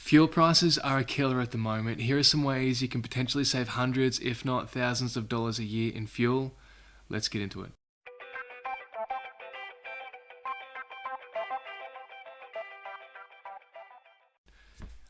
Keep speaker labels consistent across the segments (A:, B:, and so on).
A: Fuel prices are a killer at the moment. Here are some ways you can potentially save hundreds, if not thousands of dollars a year in fuel. Let's get into it.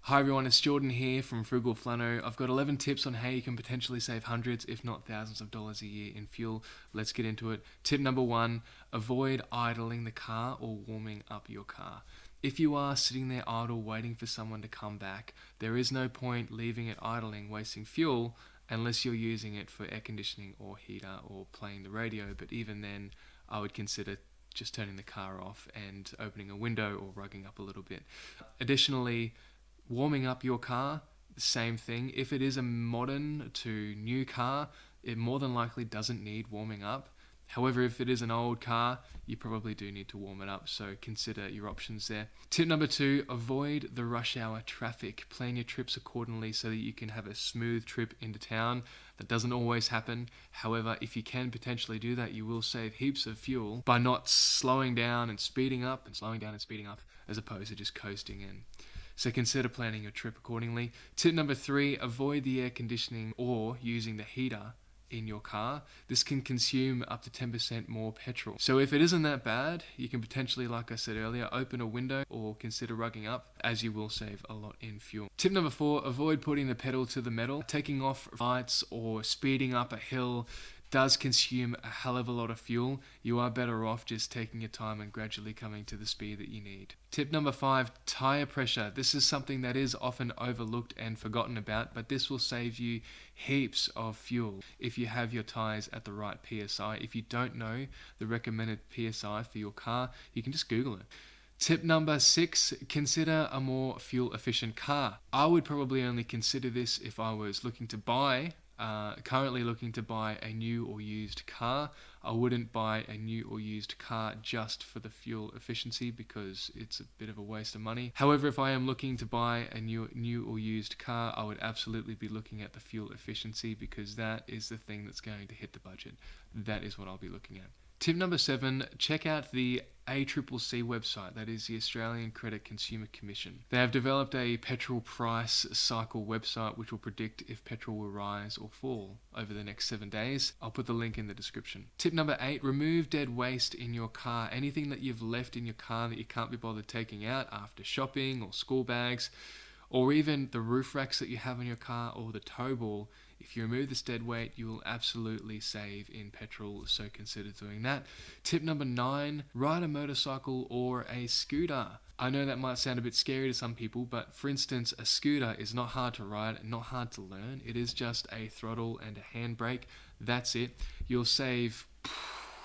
A: Hi everyone, it's Jordan here from Frugal Flannel. I've got 11 tips on how you can potentially save hundreds, if not thousands of dollars a year in fuel. Let's get into it. Tip number 1, avoid idling the car or warming up your car. If you are sitting there idle waiting for someone to come back, there is no point leaving it idling, wasting fuel, unless you're using it for air conditioning or heater or playing the radio. But even then, I would consider just turning the car off and opening a window or rugging up a little bit. Additionally, warming up your car, the same thing. If it is a modern to new car, it more than likely doesn't need warming up. However, if it is an old car, you probably do need to warm it up, so consider your options there. Tip number 2, avoid the rush hour traffic. Plan your trips accordingly so that you can have a smooth trip into town. That doesn't always happen. However, if you can potentially do that, you will save heaps of fuel by not slowing down and speeding up, as opposed to just coasting in. So consider planning your trip accordingly. Tip number 3, avoid the air conditioning or using the heater in your car. This can consume up to 10% more petrol. So if it isn't that bad, you can potentially, like I said earlier, open a window or consider rugging up, as you will save a lot in fuel. Tip number 4, avoid putting the pedal to the metal. Taking off lights or speeding up a hill does consume a hell of a lot of fuel. You are better off just taking your time and gradually coming to the speed that you need. Tip number 5, tire pressure. This is something that is often overlooked and forgotten about, but this will save you heaps of fuel if you have your tires at the right PSI. If you don't know the recommended PSI for your car, you can just Google it. Tip number 6, consider a more fuel efficient car. I would probably only consider this if I was currently looking to buy a new or used car. I wouldn't buy a new or used car just for the fuel efficiency because it's a bit of a waste of money. However, if I am looking to buy a new or used car, I would absolutely be looking at the fuel efficiency because that is the thing that's going to hit the budget. That is what I'll be looking at. Tip number 7, check out the ACCC website, that is the Australian Credit Consumer Commission. They have developed a petrol price cycle website which will predict if petrol will rise or fall over the next 7 days. I'll put the link in the description. Tip number 8, remove dead waste in your car. Anything that you've left in your car that you can't be bothered taking out after shopping or school bags, or even the roof racks that you have in your car or the tow ball. If you remove this dead weight, you will absolutely save in petrol, so consider doing that. Tip number 9, ride a motorcycle or a scooter. I know that might sound a bit scary to some people, but for instance, a scooter is not hard to ride and not hard to learn. It is just a throttle and a handbrake. That's it. You'll save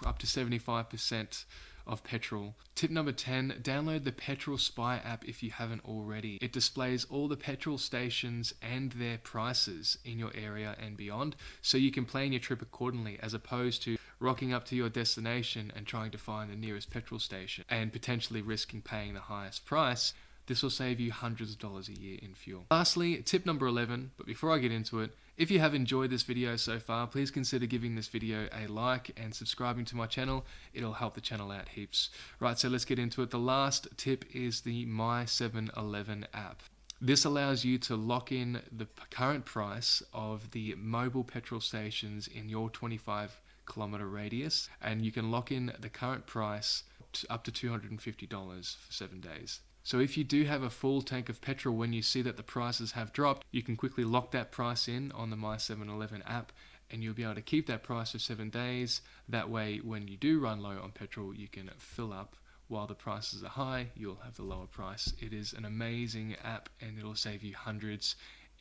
A: up to 75% of petrol. Tip number 10, download the Petrol Spy app if you haven't already. It displays all the petrol stations and their prices in your area and beyond, so you can plan your trip accordingly as opposed to rocking up to your destination and trying to find the nearest petrol station and potentially risking paying the highest price. This will save you hundreds of dollars a year in fuel. Lastly, tip number 11, but before I get into it, if you have enjoyed this video so far, please consider giving this video a like and subscribing to my channel. It'll help the channel out heaps. Right, so let's get into it. The last tip is the My 7-Eleven app. This allows you to lock in the current price of the mobile petrol stations in your 25-kilometer radius, and you can lock in the current price up to $250 for 7 days. So if you do have a full tank of petrol, when you see that the prices have dropped, you can quickly lock that price in on the My 7-Eleven app and you'll be able to keep that price for 7 days. That way, when you do run low on petrol, you can fill up. While the prices are high, you'll have the lower price. It is an amazing app and it'll save you hundreds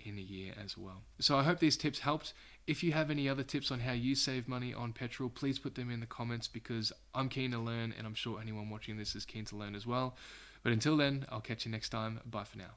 A: in a year as well. So I hope these tips helped. If you have any other tips on how you save money on petrol, please put them in the comments because I'm keen to learn and I'm sure anyone watching this is keen to learn as well. But until then, I'll catch you next time. Bye for now.